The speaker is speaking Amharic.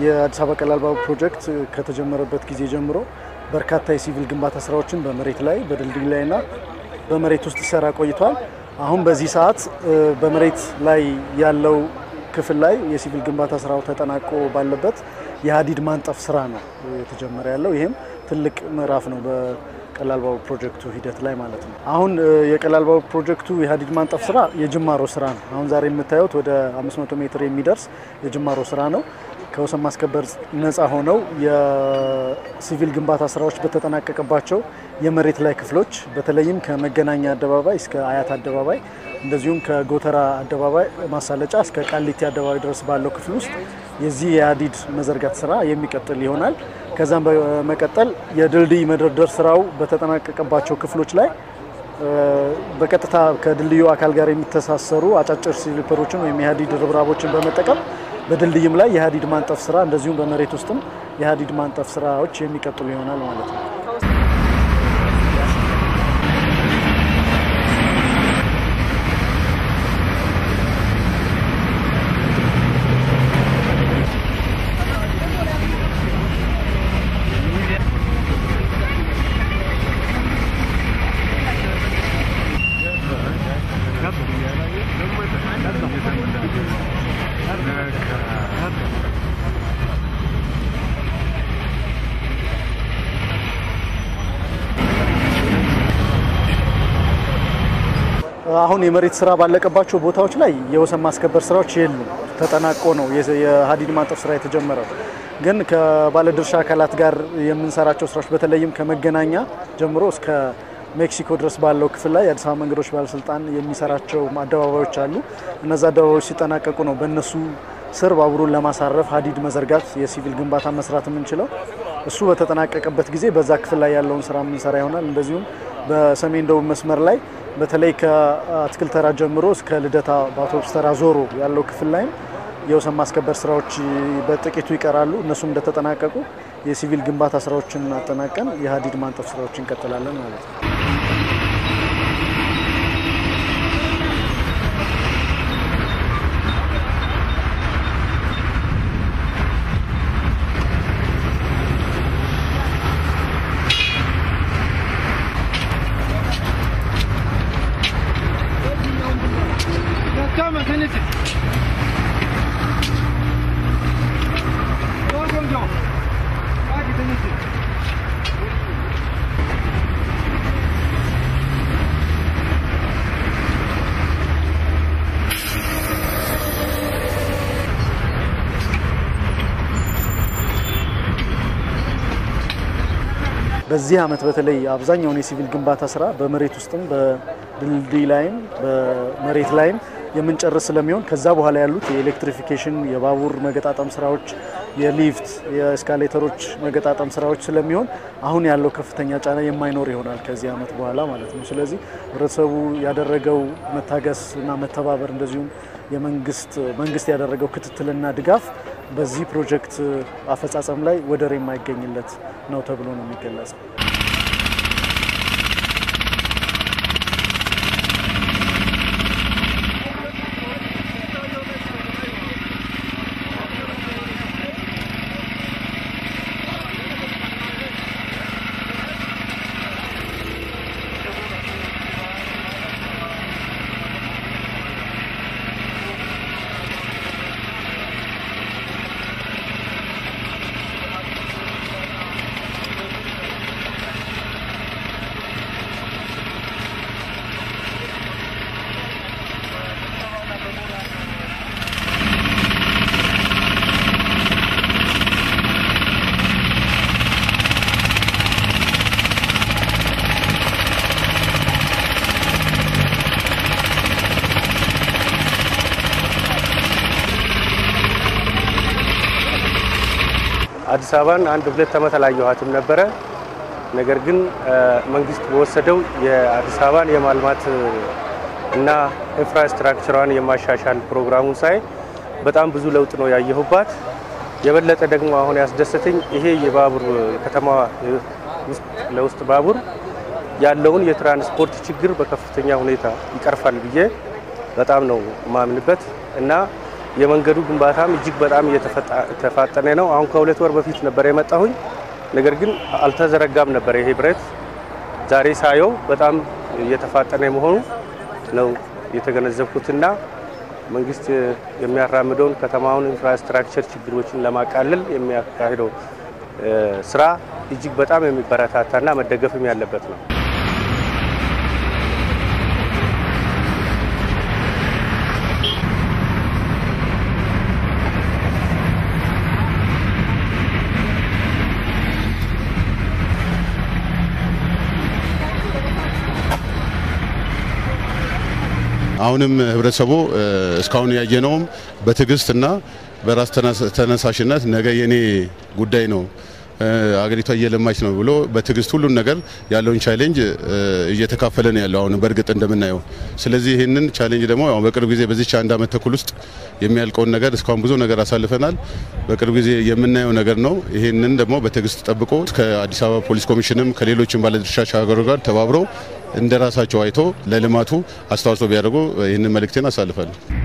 የአዲስ አበባ ቀላል ባቡር ፕሮጀክት ከተጀመረበት ጊዜ ጀምሮ በርካታ የሲቪል ግንባታ ስራዎችን በመሬት ላይ በድልድይ ላይና በመሬት ውስጥ ሲሰራ ቆይቷል። አሁን በዚህ ሰዓት በመሬት ላይ ያለው ክፍል ላይ የሲቪል ግንባታ ስራው ተጠናቆ ባለበት የሀዲድ ማንጠፍ ስራ ነው የተጀመረ ያለው። ይሄም ትልቅ ምዕራፍ ነው በቀላል ባቡር ፕሮጀክቱ ሂደት ላይ ማለት ነው። አሁን የቀላል ባቡር ፕሮጀክቱ የሀዲድ ማንጠፍ ስራ የጅማሮ ስራ ነው። አሁን ዛሬ የምታዩት ወደ 500 ሜትር የሚደርስ የጅማሮ ስራ ነው። ከወሰን ማስከበር ነፃ ሆነው የሲቪል ግንባታ ስራዎች በተጠናቀቀባቸው የመሬት ላይ ክፍሎች በተለይም ከመገናኛ አደባባይ እስከ አያት አደባባይ እንደዚሁም ከጎተራ አደባባይ ማሳለጫ እስከ ቃሊቲ አደባባይ ድረስ ባለው ክፍል ውስጥ የዚህ የሀዲድ መዘርጋት ስራ የሚቀጥል ይሆናል። ከዛም በመቀጠል የድልድይ መደርደር ስራው በተጠናቀቀባቸው ክፍሎች ላይ በቀጥታ ከድልድዩ አካል ጋር የሚተሳሰሩ አጫጭር ስሊፐሮችን ወይም የሀዲድ ርብራቦችን በመጠቀም በድልድይም ላይ የሀዲድ ማንጠፍ ስራ እንደዚሁም በመሬት ውስጥም የሀዲድ ማንጠፍ ስራዎች የሚቀጥሉ ይሆናል ማለት ነው። አሁን የመሬት ስራ ባለቀባቸው ቦታዎች ላይ የወሰን ማስከበር ስራዎች የሉም። ተጠናቆ ነው የሀዲድ ማንጠፍ ስራ የተጀመረው። ግን ከባለድርሻ አካላት ጋር የምንሰራቸው ስራዎች በተለይም ከመገናኛ ጀምሮ እስከ ሜክሲኮ ድረስ ባለው ክፍል ላይ የአዲስ አበባ መንገዶች ባለስልጣን የሚሰራቸው አደባባዮች አሉ። እነዛ አደባባዮች ሲጠናቀቁ ነው በእነሱ ስር ባቡሩን ለማሳረፍ ሀዲድ መዘርጋት የሲቪል ግንባታ መስራት የምንችለው። እሱ በተጠናቀቀበት ጊዜ በዛ ክፍል ላይ ያለውን ስራ የምንሰራ ይሆናል። እንደዚሁም በሰሜን ደቡብ መስመር ላይ በተለይ ከአትክልት ተራ ጀምሮ እስከ ልደታ በአውቶቡስ ተራ ዞሮ ያለው ክፍል ላይ የወሰን ማስከበር ስራዎች በጥቂቱ ይቀራሉ። እነሱም እንደተጠናቀቁ የሲቪል ግንባታ ስራዎችን አጠናቀን የሀዲድ ማንጠፍ ስራዎችን እንቀጥላለን ማለት ነው። በዚህ አመት በተለይ አብዛኛውን የሲቪል ግንባታ ስራ በመሬት ውስጥም በድልድይ ላይም በመሬት ላይም የምንጨርስ ስለሚሆን ከዛ በኋላ ያሉት የኤሌክትሪፊኬሽን የባቡር መገጣጠም ስራዎች የሊፍት የኤስካሌተሮች መገጣጠም ስራዎች ስለሚሆን አሁን ያለው ከፍተኛ ጫና የማይኖር ይሆናል ከዚህ አመት በኋላ ማለት ነው። ስለዚህ ህብረተሰቡ ያደረገው መታገስና መተባበር እንደዚሁም መንግስት ያደረገው ክትትልና ድጋፍ በዚህ ፕሮጀክት አፈጻጸም ላይ ወደር የማይገኝለት ነው ተብሎ ነው የሚገለጸው። አዲስ አበባን አንድ ሁለት ዓመት አላየኋትም ነበረ። ነገር ግን መንግስት በወሰደው የአዲስ አበባን የማልማት እና ኢንፍራስትራክቸሯን የማሻሻል ፕሮግራሙን ሳይ በጣም ብዙ ለውጥ ነው ያየሁባት። የበለጠ ደግሞ አሁን ያስደሰተኝ ይሄ የባቡር ከተማ ለውስጥ ባቡር ያለውን የትራንስፖርት ችግር በከፍተኛ ሁኔታ ይቀርፋል ብዬ በጣም ነው ማምንበት እና የመንገዱ ግንባታም እጅግ በጣም እየተፋጠነ ነው። አሁን ከ2 ወር በፊት ነበር የመጣሁኝ። ነገር ግን አልተዘረጋም ነበር ይሄ ብረት። ዛሬ ሳየው በጣም እየተፋጠነ መሆኑ ነው የተገነዘብኩትና መንግስት የሚያራምደውን ከተማውን ኢንፍራስትራክቸር ችግሮችን ለማቃለል የሚያካሂደው ስራ እጅግ በጣም የሚበረታታና መደገፍም ያለበት ነው። አሁንም ህብረተሰቡ እስካሁን ያየነውም በትግስትና በራስ ተነሳሽነት ነገ የኔ ጉዳይ ነው አገሪቷ እየለማች ነው ብሎ በትግስት ሁሉን ነገር ያለውን ቻሌንጅ እየተካፈለ ነው ያለው አሁን በርግጥ እንደምናየው። ስለዚህ ይሄንን ቻሌንጅ ደግሞ በቅርብ ጊዜ በዚህ 1 አመት ተኩል ውስጥ የሚያልቀውን ነገር እስካሁን ብዙ ነገር አሳልፈናል። በቅርብ ጊዜ የምናየው ነገር ነው። ይሄንን ደግሞ በትግስት ጠብቆ ከአዲስ አበባ ፖሊስ ኮሚሽንም ከሌሎችም ባለድርሻ አካላት ጋር ተባብረው እንደራሳቸው አይቶ ለልማቱ አስተዋጽኦ ቢያደርጉ ይሄንን መልእክቴን አሳልፋለሁ።